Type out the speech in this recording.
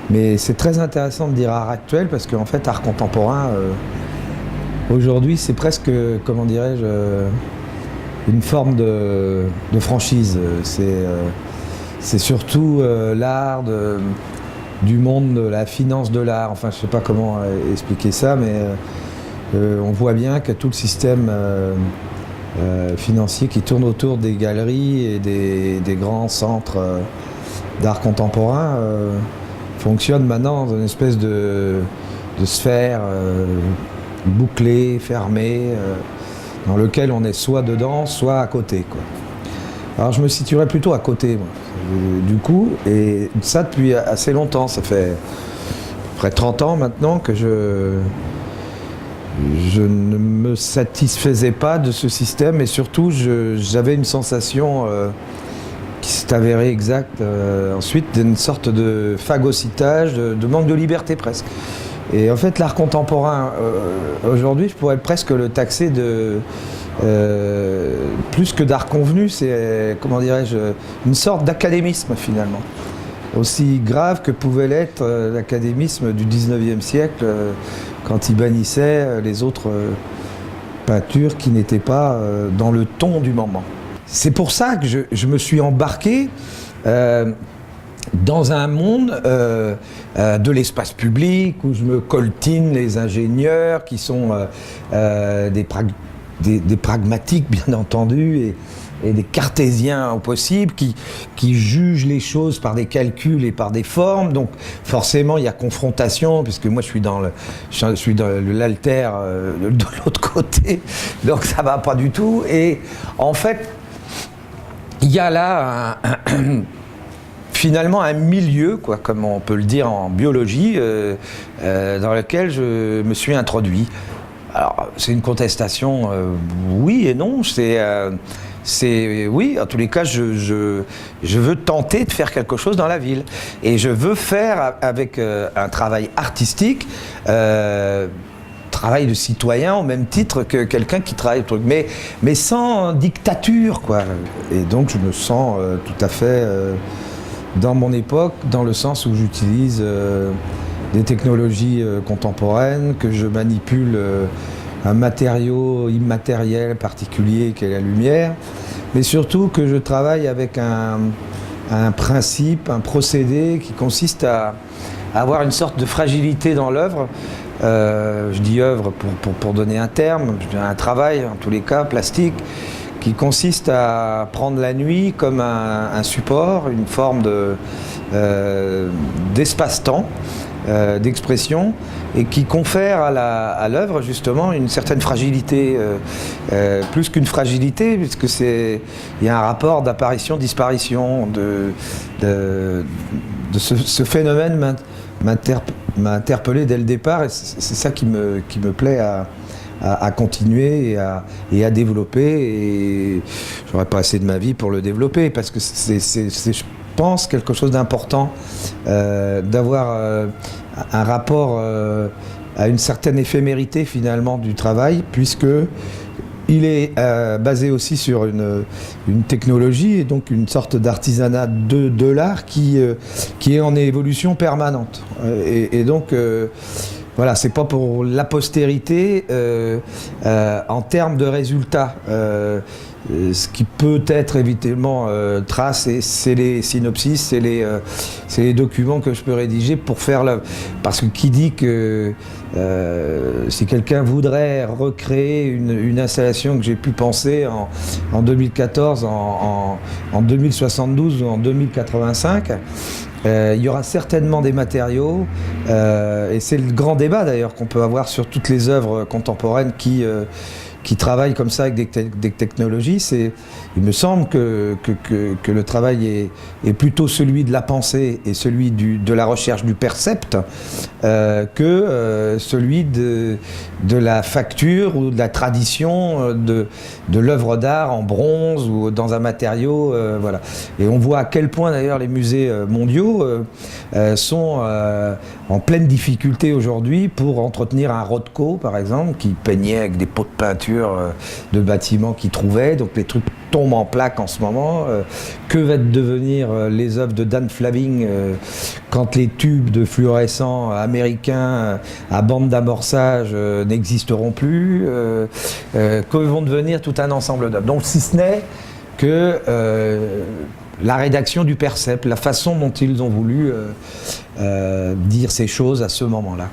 Mais c'est très intéressant de dire art actuel parce qu'en fait, art contemporain, aujourd'hui, c'est presque, comment dirais-je, une forme de franchise. C'est surtout l'art du monde de la finance de l'art. Enfin, je ne sais pas comment expliquer ça, mais on voit bien que tout le système financier qui tourne autour des galeries et des grands centres d'art contemporain fonctionne maintenant dans une espèce de sphère bouclée, fermée, dans lequel on est soit dedans, soit à côté, quoi. Alors je me situerais plutôt à côté, moi, du coup, et ça depuis assez longtemps. Ça fait à peu près 30 ans maintenant que je ne me satisfaisais pas de ce système, et surtout j'avais une sensation qui s'est avérée exacte ensuite, d'une sorte de phagocytage, de manque de liberté presque. Et en fait, l'art contemporain, aujourd'hui, je pourrais presque le taxer de plus que d'art convenu, c'est, comment dirais-je, une sorte d'académisme finalement. Aussi grave que pouvait l'être l'académisme du 19e siècle quand il bannissait les autres peintures qui n'étaient pas dans le ton du moment. C'est pour ça que je me suis embarqué dans un monde de l'espace public où je me coltine les ingénieurs qui sont des pragmatiques bien entendu et des cartésiens au possible qui jugent les choses par des calculs et par des formes. Donc forcément il y a confrontation puisque moi je suis dans l'altère de l'autre côté, donc ça va pas du tout. Et en fait il y a là finalement un milieu, quoi, comme on peut le dire en biologie, dans lequel je me suis introduit. Alors, c'est une contestation, oui et non. Oui, en tous les cas, je veux tenter de faire quelque chose dans la ville. Et je veux faire avec un travail artistique, travail de citoyen au même titre que quelqu'un qui travaille le truc, mais sans dictature, quoi. Et donc, je me sens tout à fait dans mon époque, dans le sens où j'utilise des technologies contemporaines, que je manipule un matériau immatériel particulier qu'est la lumière, mais surtout que je travaille avec un principe, un procédé qui consiste à avoir une sorte de fragilité dans l'œuvre. Je dis œuvre pour donner un terme, un travail en tous les cas plastique, qui consiste à prendre la nuit comme un support, une forme d'espace-temps, d'expression, et qui confère à l'œuvre justement une certaine fragilité, plus qu'une fragilité, puisque il y a un rapport d'apparition-disparition, ce phénomène m'a interpellé dès le départ, et c'est ça qui me plaît à continuer et à développer, et j'aurais pas assez de ma vie pour le développer parce que c'est je pense quelque chose d'important d'avoir un rapport à une certaine éphémérité finalement du travail, puisque il est basé aussi sur une technologie et donc une sorte d'artisanat de l'art qui est en évolution permanente, et donc voilà, c'est pas pour la postérité en termes de résultats. Ce qui peut être évidemment tracé, c'est les synopsis, c'est les documents que je peux rédiger pour faire parce que qui dit que si quelqu'un voudrait recréer une installation que j'ai pu penser en 2014, en 2072 ou en 2085, il y aura certainement des matériaux, et c'est le grand débat d'ailleurs qu'on peut avoir sur toutes les œuvres contemporaines qui travaillent comme ça avec des technologies. Il me semble que le travail est plutôt celui de la pensée et celui de la recherche du percept que celui de la facture ou de la tradition de l'œuvre d'art en bronze ou dans un matériau. Voilà. Et on voit à quel point d'ailleurs les musées mondiaux sont en pleine difficulté aujourd'hui pour entretenir un Rothko par exemple, qui peignait avec des pots de peinture de bâtiments qu'il trouvait, donc les trucs tombent en plaques en ce moment. Que va devenir les œuvres de Dan Flaving quand les tubes de fluorescents américains à bande d'amorçage n'existeront plus, que vont devenir tout un ensemble d'œuvres. Donc si ce n'est que la rédaction du Percept, la façon dont ils ont voulu dire ces choses à ce moment-là.